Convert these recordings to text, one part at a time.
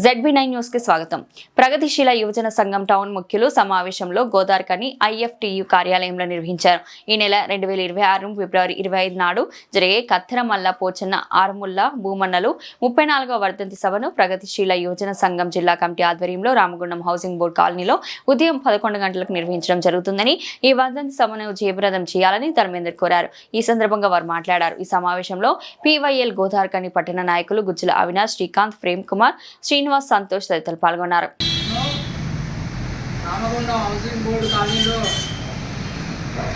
ZB9 news కి స్వాగతం. ప్రగతిశీల యువజన సంఘం టౌన్ ముఖ్యులు సమావేశంలో గోదార్కని IFTU కార్యాలయంలో నిర్వహించారు. ఈ నెల 2026 ఫిబ్రవరి 25 నాడు జరిగే కత్తెరమల్ల పోచన్న ఆరుముల్ల భూమన్నలు 34వ వర్ధంతి సభను ప్రగతిశీల యువజన సంఘం జిల్లా కమిటీ ఆధ్వర్యంలో రామగుండం హౌసింగ్ బోర్డు కాలనీలో ఉదయం 11 గంటలకు నిర్వహించడం జరుగుతుందని, ఈ వర్ధంతి సభను జయప్రదం చేయాలని ధర్మేందర్ కోరారు. ఈ సందర్భంగా వారు మాట్లాడారు. ఈ సమావేశంలో PYL గోదార్కని పట్టణ నాయకులు గుజ్జుల అవినాష్, శ్రీకాంత్, ప్రేమ్ కుమార్, శ్రీనివాస్, సంతోష్ తదితరులు పాల్గొన్నారు. రామగుండం హౌసింగ్ బోర్డు కాలనీలో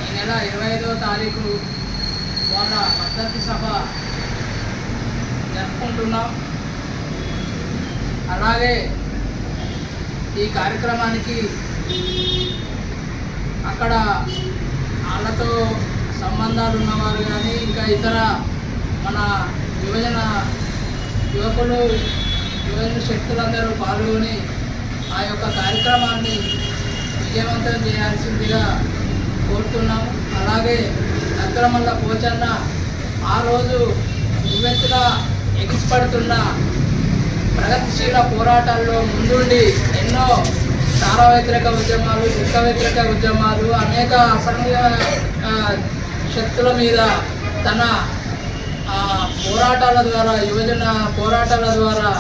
ఈ నెల 25వ తారీఖు వాళ్ళ వర్ధంతి సభ జరుపుకుంటున్నాం. అలాగే ఈ కార్యక్రమానికి అక్కడ వాళ్ళతో సంబంధాలు ఉన్నవారు కానీ ఇంకా ఇతర మన యువజన శక్తులందరూ పాల్గొని ఆ యొక్క కార్యక్రమాన్ని విజయవంతం చేయాల్సిందిగా కోరుతున్నాము. అలాగే కత్తెరమల్ల పోచన్న ఆ రోజు ఉవ్వెత్తుగా ఎగిసిపడుతున్న ప్రగతిశీల పోరాటాల్లో ముందుండి ఎన్నో సారా వ్యతిరేక ఉద్యమాలు, యుద్ధ వ్యతిరేక ఉద్యమాలు, అనేక అసంఘ శక్తుల మీద తన పోరాటాల ద్వారా, యువజన పోరాటాల ద్వారా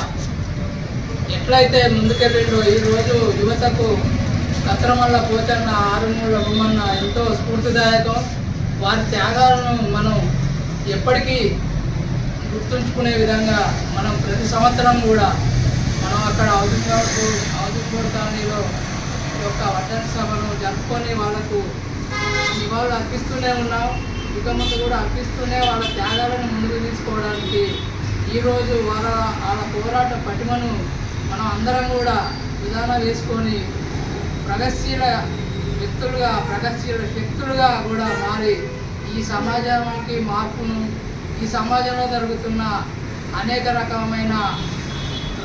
ఎట్లయితే ముందుకెళ్ళిండో ఈరోజు యువతకు కత్తెరమల్ల పోచన్న ఆరుమూల భూమన్న ఎంతో స్ఫూర్తిదాయకం. వారి త్యాగాలను మనం ఎప్పటికీ గుర్తుంచుకునే విధంగా మనం ప్రతి సంవత్సరం కూడా మనం అక్కడ హౌసింగ్ బోర్డు కాలనీలో యొక్క వర్ధంతి సభను జరుపుకొని వాళ్ళకు నివాళులు అర్పిస్తూనే ఉన్నాం. ఇక ముందు కూడా అర్పిస్తూనే వాళ్ళ త్యాగాలను ముందుకు తీసుకోవడానికి ఈరోజు వాళ్ళ పోరాట పటిమను మనం అందరం కూడా విధానం వేసుకొని ప్రగతిశీల వ్యక్తులుగా, ప్రగతిశీల శక్తులుగా కూడా మారి ఈ సమాజానికి మార్పును, ఈ సమాజంలో జరుగుతున్న అనేక రకమైన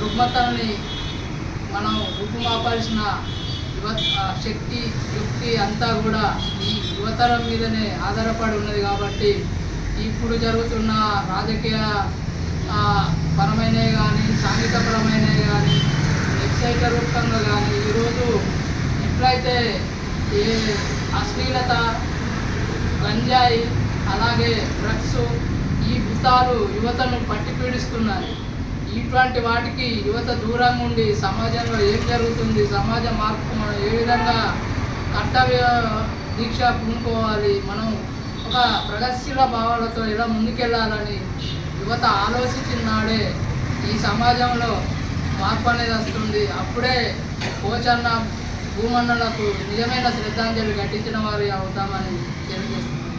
రుగ్మతల్ని మనం రూపుమాపాల్సిన శక్తి, యుక్తి అంతా కూడా ఈ యువతరం మీదనే ఆధారపడి ఉన్నది. కాబట్టి ఇప్పుడు జరుగుతున్న రాజకీయ పరమైనవి కానీ, సాంఘిక పరమైనవి కానీ, వెబ్సైట్ల రూపంగా కానీ ఈరోజు ఎట్లయితే ఏ అశ్లీలత, గంజాయి, అలాగే డ్రగ్స్, ఈ భూతాలు యువతను పట్టి పీడిస్తున్నాయి. ఇటువంటి వాటికి యువత దూరంగా ఉండి సమాజంలో ఏం జరుగుతుంది, సమాజ మార్పు మనం ఏ విధంగా కర్తవ్య దీక్ష పూనుకోవాలి, మనం ఒక ప్రగతిశీల భావాలతో ఎలా ముందుకెళ్ళాలని యువత ఆలోచించిన నాడే ఈ సమాజంలో మార్పు అనేది వస్తుంది. అప్పుడే పోచన్న భూమన్నలకు నిజమైన శ్రద్ధాంజలి ఘటించిన వారు అవుతామని తెలియజేస్తుంది.